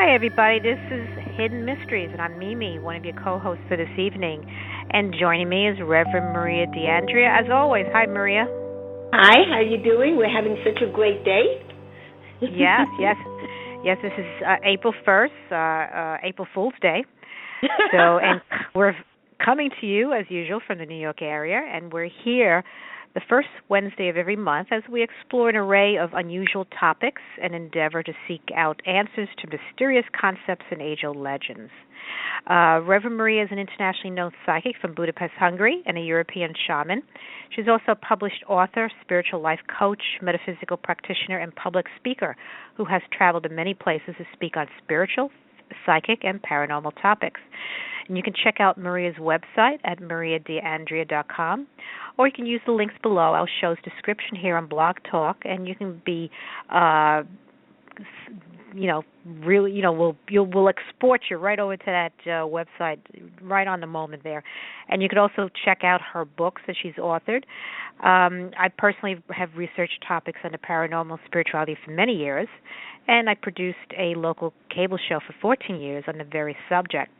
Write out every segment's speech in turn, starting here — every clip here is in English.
Hi, everybody. This is Hidden Mysteries, and I'm Mimi, one of your co-hosts for this evening. And joining me is Reverend Maria DeAndrea, as always. Hi, Maria. Hi, how you doing? We're having such a great day. Yes, yes, yes. This is April 1st, April Fool's Day. And we're coming to you as usual from the New York area, and we're here the first Wednesday of every month as we explore an array of unusual topics and endeavor to seek out answers to mysterious concepts and age-old legends. Reverend Maria is an internationally known psychic from Budapest, Hungary, and a European shaman. She's also a published author, spiritual life coach, metaphysical practitioner, and public speaker who has traveled to many places to speak on spiritual, psychic, and paranormal topics. And you can check out Maria's website at mariadeandrea.com, or you can use the links below our show's description here on Blog Talk, and you can be, really, we'll export you right over to that website right on the moment there. And you could also check out her books that she's authored. I personally have researched topics on the paranormal spirituality for many years, and I produced a local cable show for 14 years on the very subject.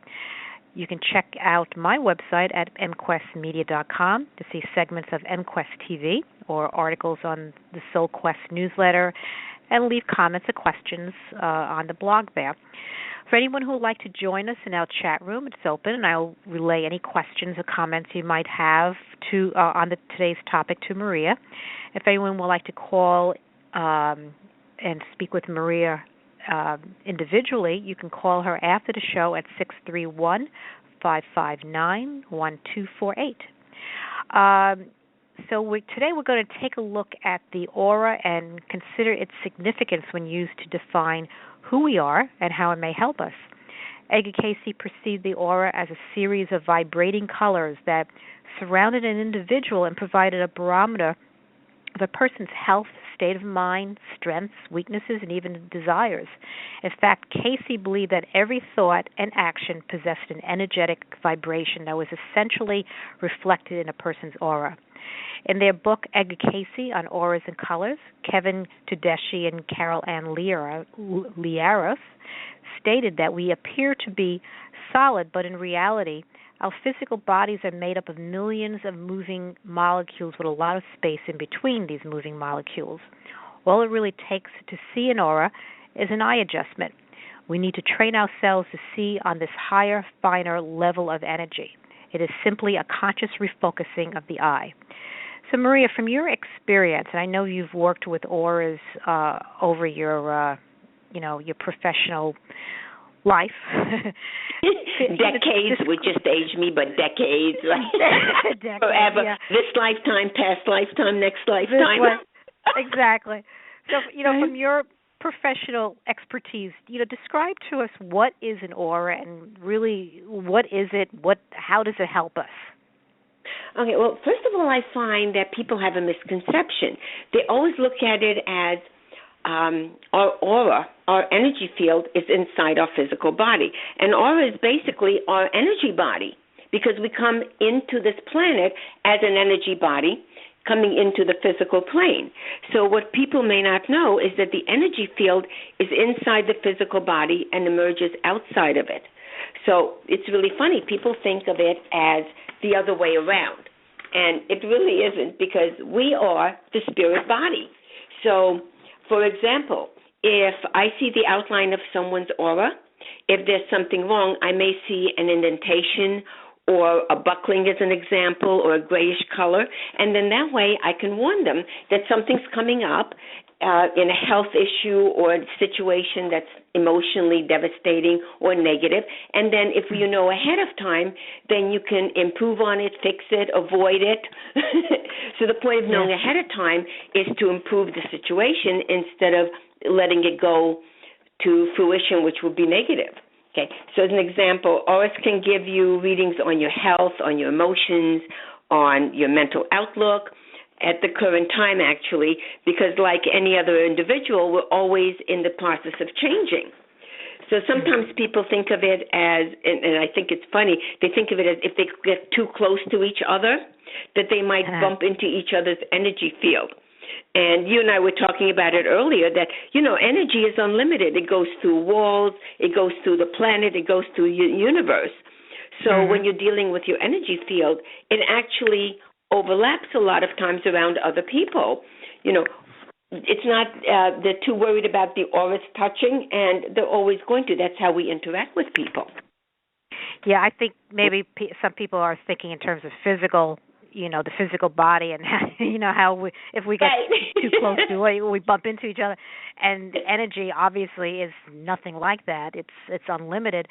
You can check out my website at mquestmedia.com to see segments of MQuest TV or articles on the Soul Quest newsletter and leave comments or questions on the blog there. For anyone who would like to join us in our chat room, it's open, and I'll relay any questions or comments you might have on today's topic to Maria. If anyone would like to call and speak with Maria individually, you can call her after the show at 631-559-1248. Today we're going to take a look at the aura and consider its significance when used to define who we are and how it may help us. Edgar Cayce perceived the aura as a series of vibrating colors that surrounded an individual and provided a barometer of a person's health, state of mind, strengths, weaknesses, and even desires. In fact, Cayce believed that every thought and action possessed an energetic vibration that was essentially reflected in a person's aura. In their book, Edgar Cayce on Auras and Colors, Kevin Tedeschi and Carol Ann Liaros stated that we appear to be solid, but in reality, our physical bodies are made up of millions of moving molecules with a lot of space in between these moving molecules. All it really takes to see an aura is an eye adjustment. We need to train ourselves to see on this higher, finer level of energy. It is simply a conscious refocusing of the eye. So, Maria, from your experience, and I know you've worked with auras over your professional life. Decades would just age me, but decades. Decades, forever. Yeah. This lifetime, past lifetime, next lifetime. Exactly. So, from your professional expertise, describe to us what is an aura and really what is it? How does it help us? Okay, well, first of all, I find that people have a misconception. They always look at it as our aura, our energy field, is inside our physical body. And aura is basically our energy body because we come into this planet as an energy body coming into the physical plane. So what people may not know is that the energy field is inside the physical body and emerges outside of it. So it's really funny. People think of it as the other way around. And it really isn't because we are the spirit body. So, for example, if I see the outline of someone's aura, if there's something wrong, I may see an indentation or a buckling as an example or a grayish color. And then that way I can warn them that something's coming up in a health issue or a situation that's emotionally devastating or negative. And then if you know ahead of time, then you can improve on it, fix it, avoid it. So the point of knowing ahead of time is to improve the situation instead of letting it go to fruition, which would be negative. Okay, so as an example, auras can give you readings on your health, on your emotions, on your mental outlook, at the current time, actually, because like any other individual, we're always in the process of changing. So sometimes people think of it as, and I think it's funny, they think of it as if they get too close to each other, that they might bump into each other's energy field. And you and I were talking about it earlier that, energy is unlimited. It goes through walls, it goes through the planet, it goes through the universe. So when you're dealing with your energy field, it actually overlaps a lot of times around other people. It's not, they're too worried about the auras touching, and they're always going to. That's how we interact with people. Yeah, I think maybe some people are thinking in terms of physical, the physical body, and how if we get too close to it, we bump into each other. And energy obviously is nothing like that. It's unlimited.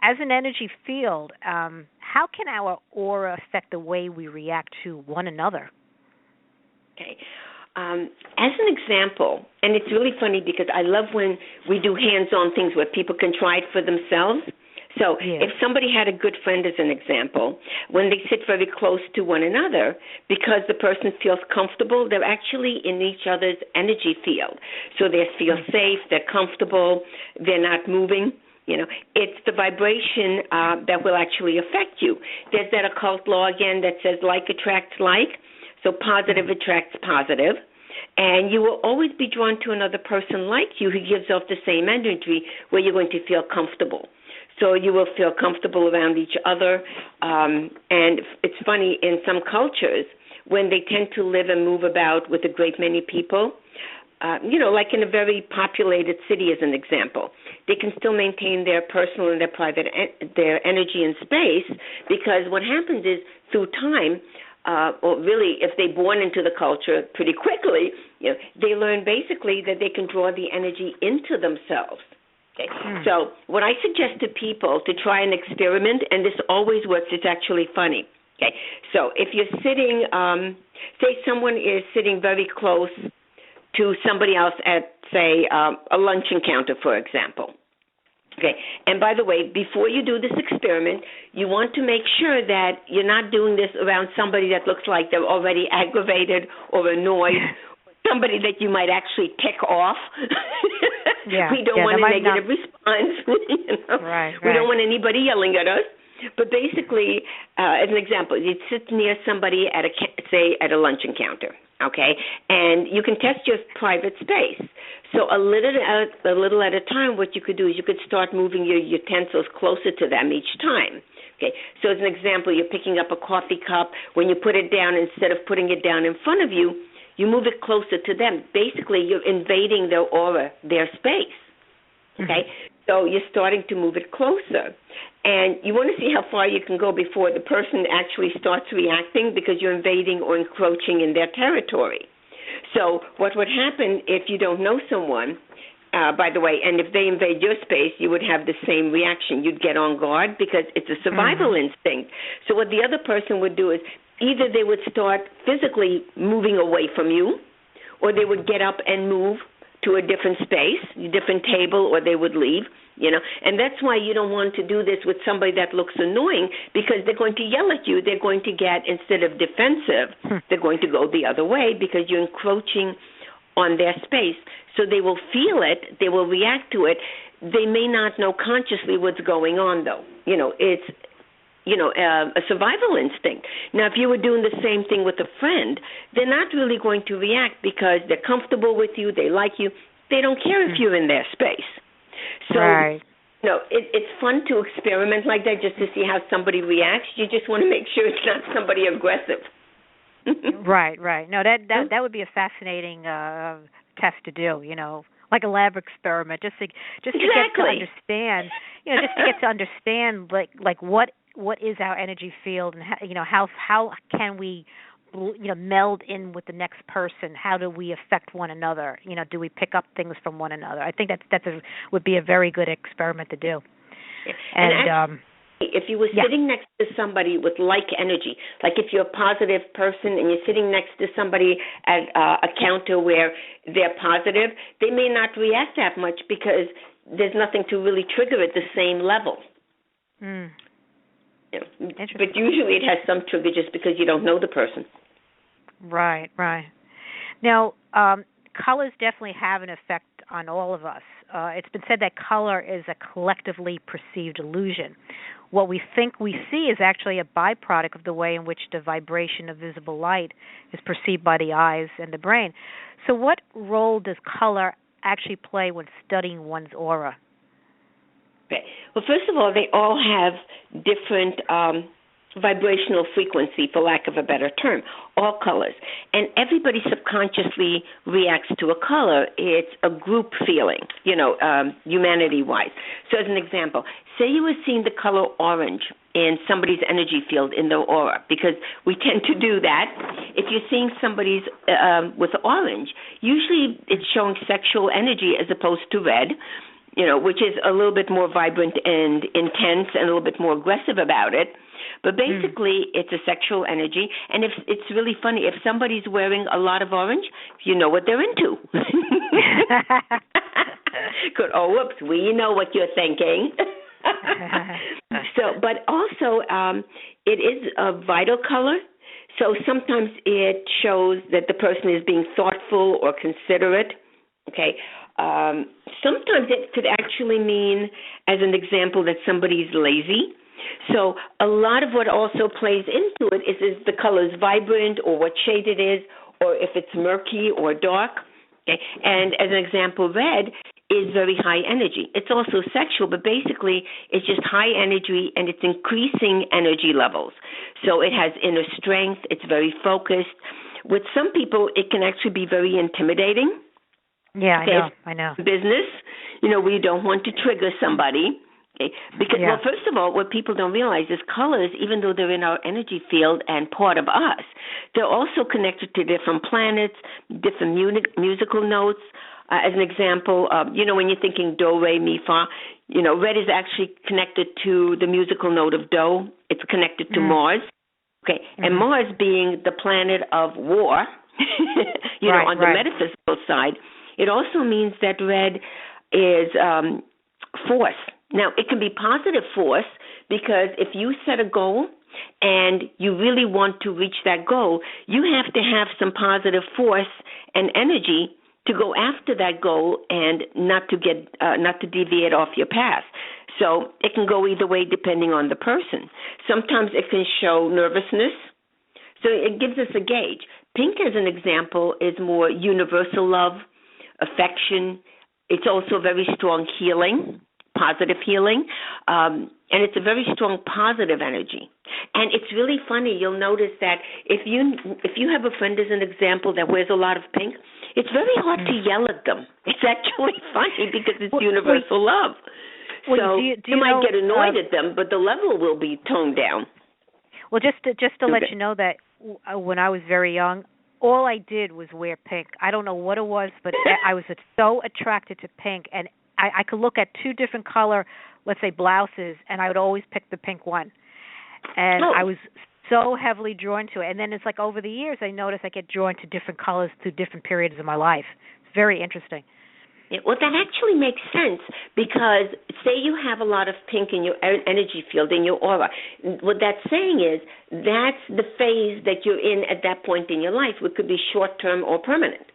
As an energy field, how can our aura affect the way we react to one another? Okay. As an example, and it's really funny because I love when we do hands-on things where people can try it for themselves. So if somebody had a good friend, as an example, when they sit very close to one another, because the person feels comfortable, they're actually in each other's energy field. So they feel safe, they're comfortable, they're not moving. It's the vibration that will actually affect you. There's that occult law again that says like attracts like. So positive attracts positive. And you will always be drawn to another person like you who gives off the same energy where you're going to feel comfortable. So you will feel comfortable around each other. And it's funny, in some cultures, when they tend to live and move about with a great many people, like in a very populated city as an example, they can still maintain their personal and their private, their energy and space, because what happens is through time, or really if they're born into the culture pretty quickly, they learn basically that they can draw the energy into themselves. Okay. So what I suggest to people to try an experiment, and this always works, it's actually funny. Okay. So if you're sitting, say someone is sitting very close to somebody else at, say, a lunch encounter, for example. Okay. And by the way, before you do this experiment, you want to make sure that you're not doing this around somebody that looks like they're already aggravated or annoyed, somebody that you might actually tick off. We don't want a negative response. Right. We don't want anybody yelling at us. But basically, as an example, you'd sit near somebody at a lunch encounter, okay? And you can test your private space. So a little at a time, what you could do is you could start moving your utensils closer to them each time. Okay. So as an example, you're picking up a coffee cup. When you put it down, instead of putting it down in front of you, you move it closer to them. Basically, you're invading their aura, their space. Okay? So you're starting to move it closer. And you want to see how far you can go before the person actually starts reacting, because you're invading or encroaching in their territory. So what would happen if you don't know someone, by the way, and if they invade your space, you would have the same reaction. You'd get on guard because it's a survival instinct. So what the other person would do is either they would start physically moving away from you, or they would get up and move to a different space, a different table, or they would leave, And that's why you don't want to do this with somebody that looks annoying, because they're going to yell at you. They're going to get, instead of defensive, they're going to go the other way because you're encroaching on their space. So they will feel it. They will react to it. They may not know consciously what's going on, though. It's a survival instinct. Now, if you were doing the same thing with a friend, they're not really going to react because they're comfortable with you, they like you. They don't care if you're in their space. So, it's fun to experiment like that just to see how somebody reacts. You just want to make sure it's not somebody aggressive. Right. No, that would be a fascinating test to do, like a lab experiment, just to get to understand, just to get to understand like what is our energy field, and how can we meld in with the next person? How do we affect one another? Do we pick up things from one another? I think that would be a very good experiment to do. And if you were sitting next to somebody with like energy, like if you're a positive person and you're sitting next to somebody at a counter where they're positive, they may not react that much because there's nothing to really trigger at the same level. But usually it has some trigger just because you don't know the person. Right. Now, colors definitely have an effect on all of us. it's been said that color is a collectively perceived illusion. What we think we see is actually a byproduct of the way in which the vibration of visible light is perceived by the eyes and the brain. So what role does color actually play when studying one's aura? Okay. Well, first of all, they all have different vibrational frequency, for lack of a better term, all colors. And everybody subconsciously reacts to a color. It's a group feeling, humanity-wise. So as an example, say you were seeing the color orange in somebody's energy field in their aura, because we tend to do that. If you're seeing somebody's with orange, usually it's showing sexual energy as opposed to red, which is a little bit more vibrant and intense and a little bit more aggressive about it. But basically, it's a sexual energy. And it's really funny. If somebody's wearing a lot of orange, you know what they're into. Good. Oh, whoops. We know what you're thinking. But also, it is a vital color. So sometimes it shows that the person is being thoughtful or considerate. Okay. Sometimes it could actually mean, as an example, that somebody's lazy. So a lot of what also plays into it is the color's vibrant or what shade it is, or if it's murky or dark. Okay? And as an example, red is very high energy. It's also sexual, but basically it's just high energy and it's increasing energy levels. So it has inner strength. It's very focused. With some people, it can actually be very intimidating. Yeah, I know. Business, we don't want to trigger somebody. Okay? Because, well, first of all, what people don't realize is colors, even though they're in our energy field and part of us, they're also connected to different planets, different musical notes. As an example, when you're thinking do, re, mi, fa, red is actually connected to the musical note of do. It's connected to Mars. Okay, and Mars being the planet of war, on the metaphysical side, it also means that red is force. Now, it can be positive force because if you set a goal and you really want to reach that goal, you have to have some positive force and energy to go after that goal and not to deviate off your path. So it can go either way depending on the person. Sometimes it can show nervousness. So it gives us a gauge. Pink, as an example, is more universal love, affection. It's also very strong healing, positive healing, and it's a very strong positive energy. And it's really funny. You'll notice that if you have a friend, as an example, that wears a lot of pink, it's very hard to yell at them. It's actually funny because it's universal love. So you might get annoyed at them, but the level will be toned down. Well, just to let you know that when I was very young, all I did was wear pink. I don't know what it was, but I was so attracted to pink, and I could look at two different color, let's say, blouses, and I would always pick the pink one. And I was so heavily drawn to it. And then it's like over the years, I noticed I get drawn to different colors through different periods of my life. It's very interesting. Yeah, well, that actually makes sense because say you have a lot of pink in your energy field, in your aura. What that's saying is that's the phase that you're in at that point in your life, which could be short-term or permanent.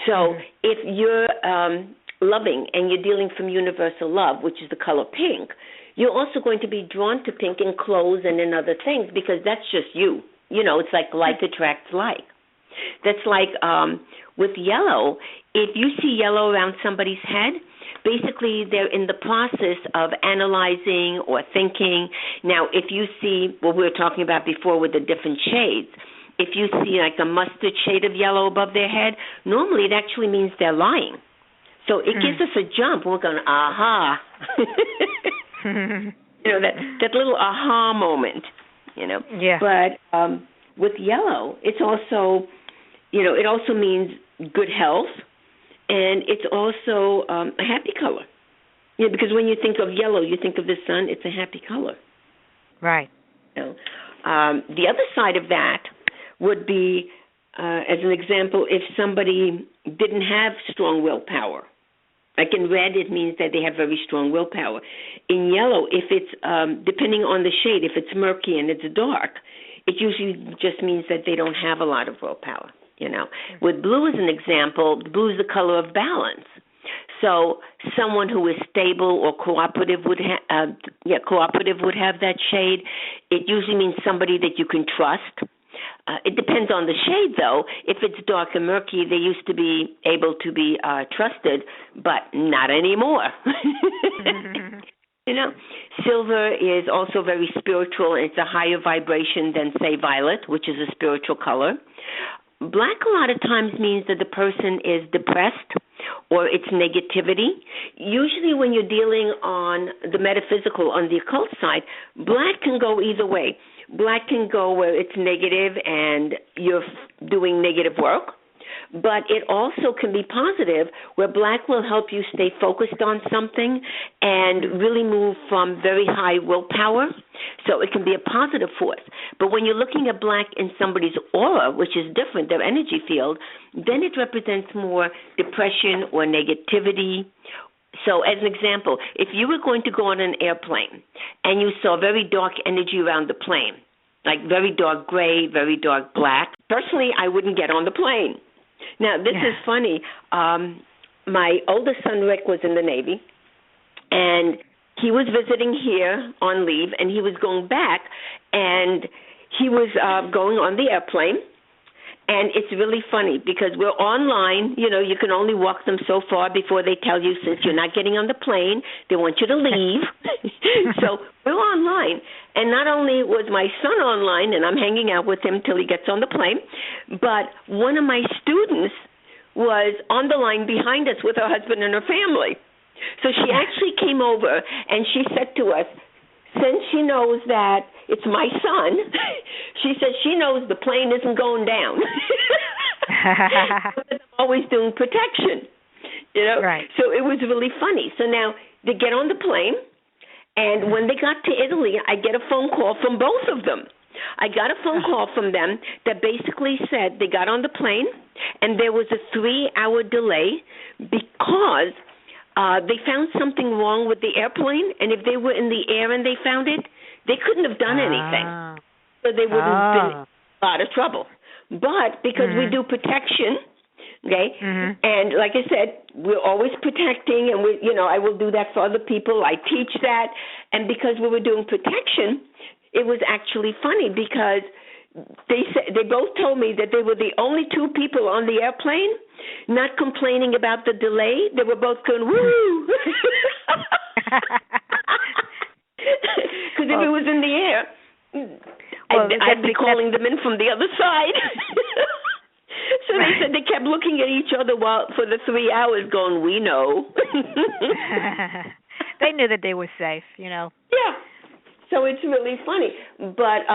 So if you're loving and you're dealing from universal love, which is the color pink, you're also going to be drawn to pink in clothes and in other things because that's just you. It's like attracts like. That's like with yellow. If you see yellow around somebody's head, basically they're in the process of analyzing or thinking. Now, if you see what we were talking about before with the different shades, if you see like a mustard shade of yellow above their head, normally it actually means they're lying. So it gives us a jump. We're going, aha. That little aha moment, Yeah. But with yellow, it's also, it also means good health, and it's also a happy color. Because when you think of yellow, you think of the sun. It's a happy color. Right. The other side of that would be, as an example, if somebody didn't have strong willpower. Like in red, it means that they have very strong willpower. In yellow, if it's, depending on the shade, if it's murky and it's dark, it usually just means that they don't have a lot of willpower, With blue as an example, blue is the color of balance. So someone who is stable or cooperative would cooperative would have that shade. It usually means somebody that you can trust. It depends on the shade, though. If it's dark and murky, they used to be able to be trusted, but not anymore. You know, silver is also very spiritual. It's a higher vibration than, say, violet, which is a spiritual color. Black a lot of times means that the person is depressed or it's negativity. Usually when you're dealing on the metaphysical, on the occult side, black can go either way. Black can go where it's negative and you're doing negative work, but it also can be positive where black will help you stay focused on something and really move from very high willpower. So it can be a positive force. But when you're looking at black in somebody's aura, which is different, their energy field, then it represents more depression or negativity. So as an example, if you were going to go on an airplane and you saw very dark energy around the plane, like very dark gray, very dark black, personally, I wouldn't get on the plane. Now, this is funny. My oldest son, Rick, was in the Navy, and he was visiting here on leave, and he was going back, and he was going on the airplane. And it's really funny because we're online. You know, you can only walk them so far before they tell you, since you're not getting on the plane, they want you to leave. So we're online. And not only was my son online, and I'm hanging out with him till he gets on the plane, but one of my students was on the line behind us with her husband and her family. So she actually came over and she said to us, since she knows that it's my son, she said she knows the plane isn't going down. I'm always doing protection, you know. Right. So it was really funny. So now they get on the plane, and when they got to Italy, I get a phone call from both of them. I got a phone call from them that basically said they got on the plane, and there was a 3-hour delay because they found something wrong with the airplane, and if they were in the air and they found it, they couldn't have done anything. So they would have been in a lot of trouble. But because we do protection, okay, and like I said, we're always protecting, and I will do that for other people. I teach that, and because we were doing protection, it was actually funny because they both told me that they were the only 2 people on the airplane not complaining about the delay. They were both going, woo! Because if it was in the air, I'd be calling them in from the other side. So they said they kept looking at each other for the 3 hours going, we know. They knew that they were safe, you know. Yeah. So it's really funny. But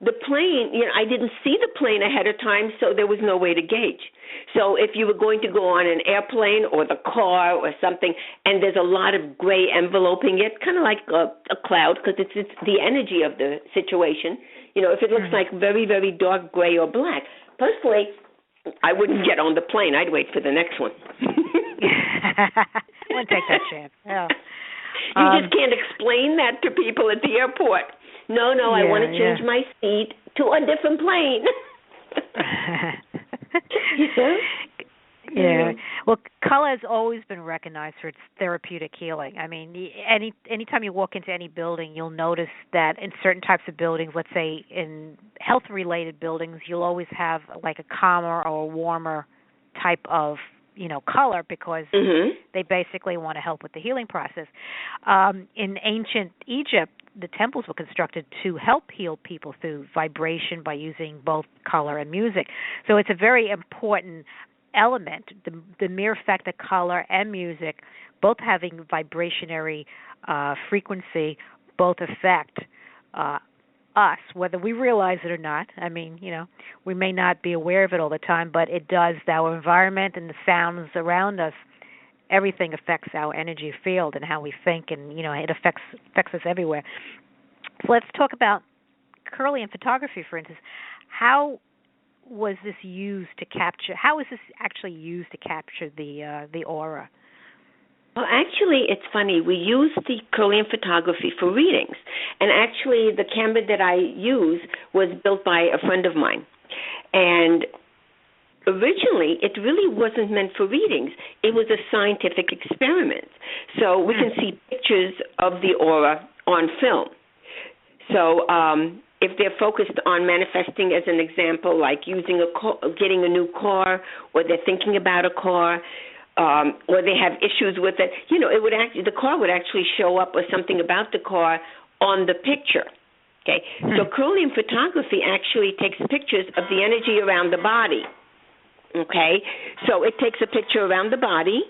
the plane, I didn't see the plane ahead of time, so there was no way to gauge. So if you were going to go on an airplane or the car or something, and there's a lot of gray enveloping it, kind of like a cloud, because it's the energy of the situation. If it looks like very, very dark gray or black, personally, I wouldn't get on the plane. I'd wait for the next one. I wouldn't take that chance. Yeah. You just can't explain that to people at the airport. No, I want to change my seat to a different plane. Yeah. Well, color has always been recognized for its therapeutic healing. I mean, anytime you walk into any building, you'll notice that in certain types of buildings, let's say in health-related buildings, you'll always have like a calmer or a warmer type of color because they basically want to help with the healing process. In ancient Egypt, the temples were constructed to help heal people through vibration by using both color and music. So it's a very important element, the mere fact that color and music, both having vibrationary frequency, both affect us, whether we realize it or not. I mean, we may not be aware of it all the time, but it does. Our environment and the sounds around us, everything affects our energy field and how we think, and it affects us everywhere. So let's talk about Kirlian photography, for instance. How was this used to capture? How is this actually used to capture the aura? Well, actually, it's funny. We use the Kirlian photography for readings. And actually, the camera that I use was built by a friend of mine. And originally it really wasn't meant for readings. It was a scientific experiment. So we can see pictures of the aura on film. So if they're focused on manifesting, as an example, like using getting a new car, or they're thinking about a car, or they have issues with it, it would the car would actually show up, or something about the car on the picture. Okay, so Kirlian photography actually takes pictures of the energy around the body. Okay, so it takes a picture around the body,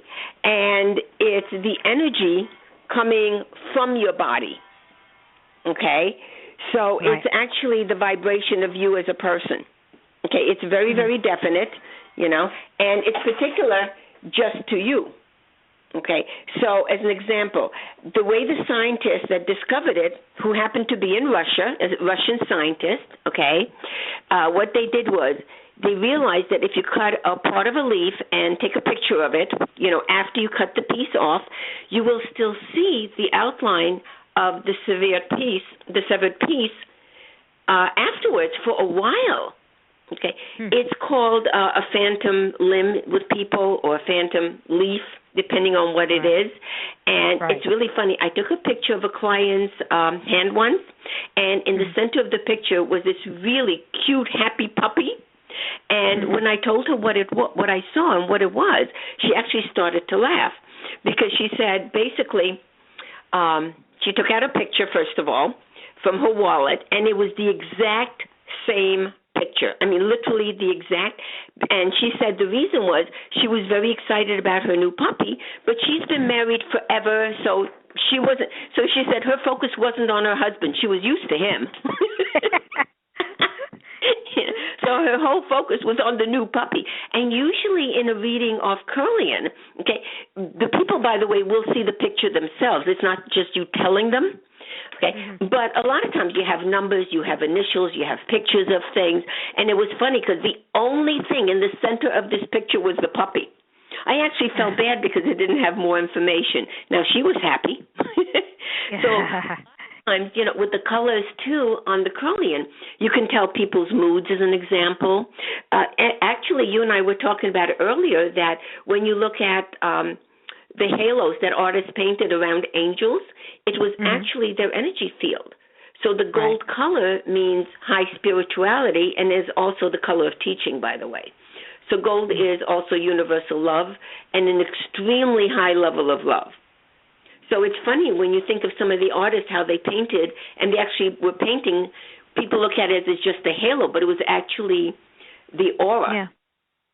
and it's the energy coming from your body. Okay, so It's actually the vibration of you as a person. Okay, it's very, very definite, and it's particular just to you. Okay, so as an example, the way the scientists that discovered it, who happened to be in Russia, as a Russian scientist, what they did was they realized that if you cut a part of a leaf and take a picture of it, after you cut the piece off, you will still see the outline of the severed piece afterwards for a while. Okay, It's called a phantom limb with people, or a phantom leaf, depending on what it is. And it's really funny. I took a picture of a client's hand once, and in the center of the picture was this really cute, happy puppy. And when I told her what I saw and what it was, she actually started to laugh, because she said, basically, she took out a picture, first of all, from her wallet, and it was the exact same picture. I mean, literally the exact. And she said the reason was she was very excited about her new puppy, but she's been married forever, so she wasn't. So she said her focus wasn't on her husband. She was used to him. So her whole focus was on the new puppy. And usually in a reading of Kirlian, the people, by the way, will see the picture themselves. It's not just you telling them. Okay, but a lot of times you have numbers, you have initials, you have pictures of things, and it was funny because the only thing in the center of this picture was the puppy. I actually felt bad because it didn't have more information. Now, she was happy. So sometimes, with the colors, too, on the Kirlian, you can tell people's moods, as an example. Actually, you and I were talking about it earlier, that when you look at the halos that artists painted around angels, it was actually their energy field. So the gold color means high spirituality, and is also the color of teaching, by the way. So gold is also universal love and an extremely high level of love. So it's funny when you think of some of the artists, how they painted, and they actually were painting, people look at it as just the halo, but it was actually the aura,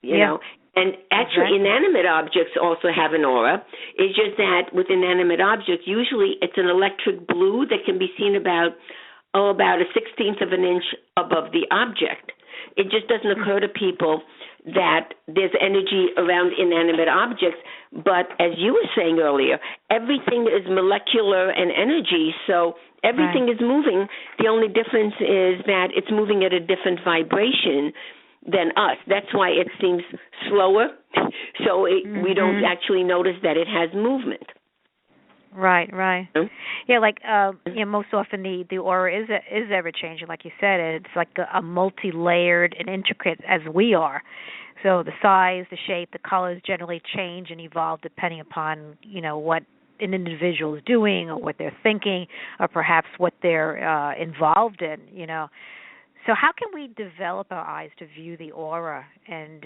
you know. And actually, inanimate objects also have an aura. It's just that with inanimate objects, usually it's an electric blue that can be seen about a 1/16 of an inch above the object. It just doesn't occur to people that there's energy around inanimate objects. But as you were saying earlier, everything is molecular and energy, so everything is moving. The only difference is that it's moving at a different vibration than us. That's why it seems slower, so we don't actually notice that it has movement. Right. Yeah, like most often the aura is ever changing, like you said. It's like a multi-layered and intricate as we are. So the size, the shape, the colors generally change and evolve depending upon what an individual is doing, or what they're thinking, or perhaps what they're involved in. So how can we develop our eyes to view the aura, and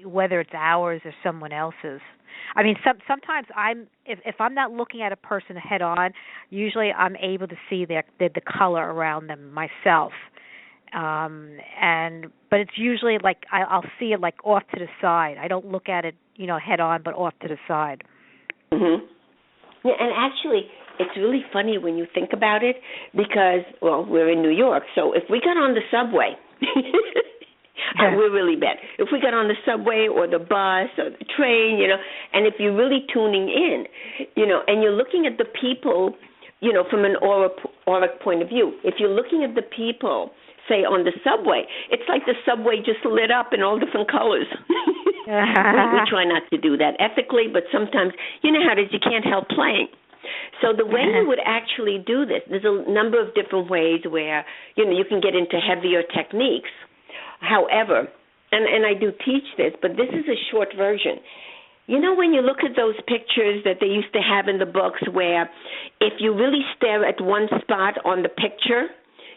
whether it's ours or someone else's? I mean, sometimes if I'm not looking at a person head on, usually I'm able to see the color around them myself. But it's usually like I'll see it like off to the side. I don't look at it, head on, but off to the side. Mhm. Yeah, and actually, it's really funny when you think about it, because, well, we're in New York, so if we got on the subway, we're really bad. If we got on the subway or the bus or the train, and if you're really tuning in, and you're looking at the people, from an auric point of view, if you're looking at the people, say, on the subway, it's like the subway just lit up in all different colors. We try not to do that ethically, but sometimes, you know how it is, you can't help playing. So the way you would actually do this, there's a number of different ways where, you can get into heavier techniques. However, and I do teach this, but this is a short version. You know, when you look at those pictures that they used to have in the books where if you really stare at one spot on the picture,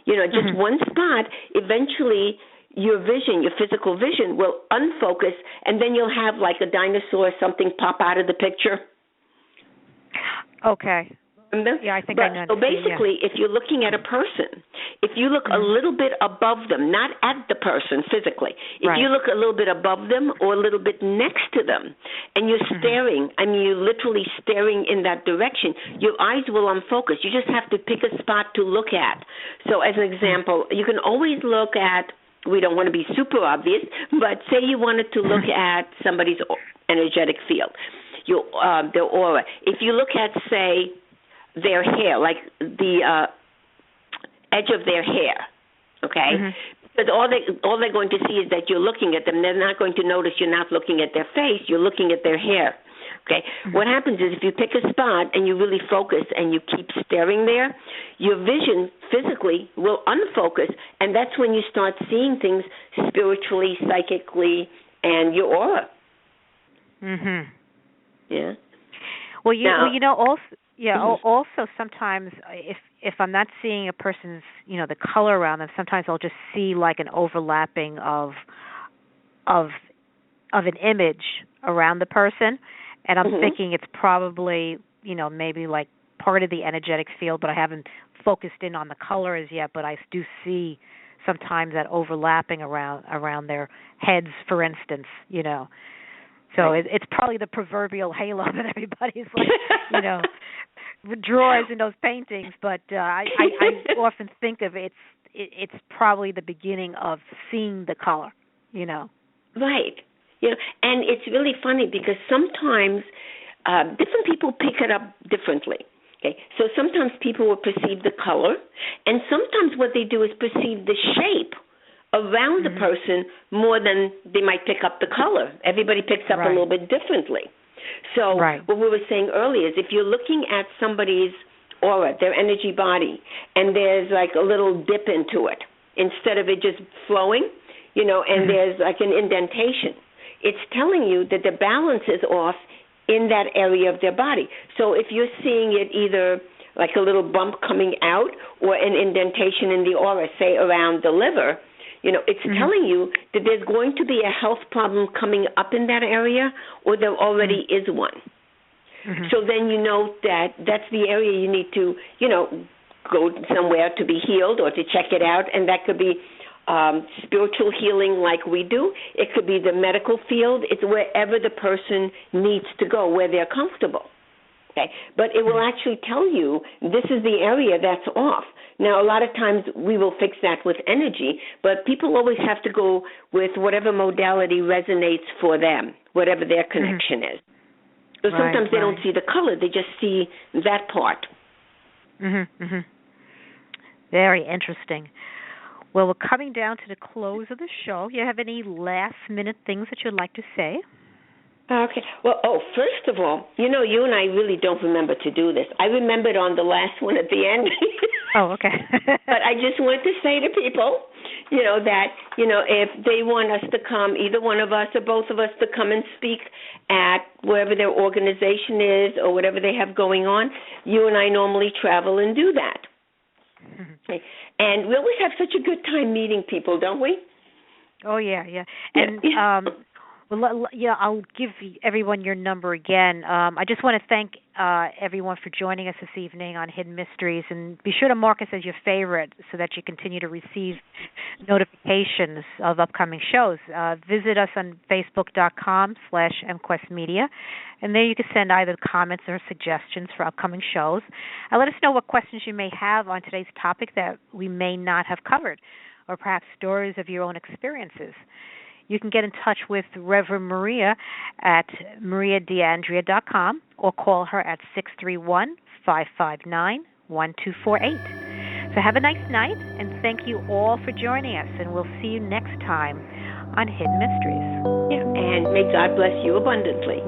you know, just one spot, eventually your vision, your physical vision will unfocus, and then you'll have like a dinosaur or something pop out of the picture. Okay. Yeah, I think I know. So basically, if you're looking at a person, if you look a little bit above them, not at the person physically, if you look a little bit above them or a little bit next to them, and you're staring, I mean, you're literally staring in that direction, your eyes will unfocus. You just have to pick a spot to look at. So as an example, you can always look at, we don't want to be super obvious, but say you wanted to look at somebody's energetic field, their aura. If you look at, say, their hair, like the edge of their hair, okay? Because all they're going to see is that you're looking at them. They're not going to notice you're not looking at their face. You're looking at their hair, okay? What happens is if you pick a spot and you really focus and you keep staring there, your vision physically will unfocus, and that's when you start seeing things spiritually, psychically, and your aura. Yeah. Well, you know, also. Yeah. Also, sometimes if I'm not seeing a person's, you know, the color around them, sometimes I'll just see like an overlapping of an image around the person, and I'm thinking it's probably, you know, maybe like part of the energetic field, but I haven't focused in on the color as yet. But I do see sometimes that overlapping around their heads, for instance, you know. So it's probably the proverbial halo that everybody's like, you know, draws in those paintings. But I often think of it's probably the beginning of seeing the color, you know. Right. You know, and it's really funny because sometimes different people pick it up differently. Okay, so sometimes people will perceive the color, and sometimes what they do is perceive the shape around the person more than they might pick up the color. Everybody picks up a little bit differently. So what we were saying earlier is if you're looking at somebody's aura, their energy body, and there's like a little dip into it, instead of it just flowing, you know, and there's like an indentation, it's telling you that the balance is off in that area of their body. So if you're seeing it either like a little bump coming out or an indentation in the aura, say around the liver, you know, it's telling you that there's going to be a health problem coming up in that area, or there already is one. So then you know that that's the area you need to, you know, go somewhere to be healed or to check it out, and that could be spiritual healing like we do. It could be the medical field. It's wherever the person needs to go, where they're comfortable. Okay, but it will actually tell you this is the area that's off. Now, a lot of times we will fix that with energy, but people always have to go with whatever modality resonates for them, whatever their connection is. So sometimes they don't see the color, they just see that part. Very interesting. Well, we're coming down to the close of the show. You have any last-minute things that you'd like to say? Okay. Well, first of all, you know, you and I really don't remember to do this. I remembered on the last one at the end. Okay. But I just want to say to people, you know, that, you know, if they want us to come, either one of us or both of us to come and speak at wherever their organization is or whatever they have going on, you and I normally travel and do that. Okay. And we always have such a good time meeting people, don't we? Oh, yeah. And well, yeah, I'll give everyone your number again. I just want to thank everyone for joining us this evening on Hidden Mysteries, and be sure to mark us as your favorite so that you continue to receive notifications of upcoming shows. Visit us on Facebook.com/MQuestMedia, and there you can send either comments or suggestions for upcoming shows. Let us know what questions you may have on today's topic that we may not have covered, or perhaps stories of your own experiences. You can get in touch with Reverend Maria at mariadeandrea.com or call her at 631-559-1248. So have a nice night, and thank you all for joining us, and we'll see you next time on Hidden Mysteries. Yeah, and may God bless you abundantly.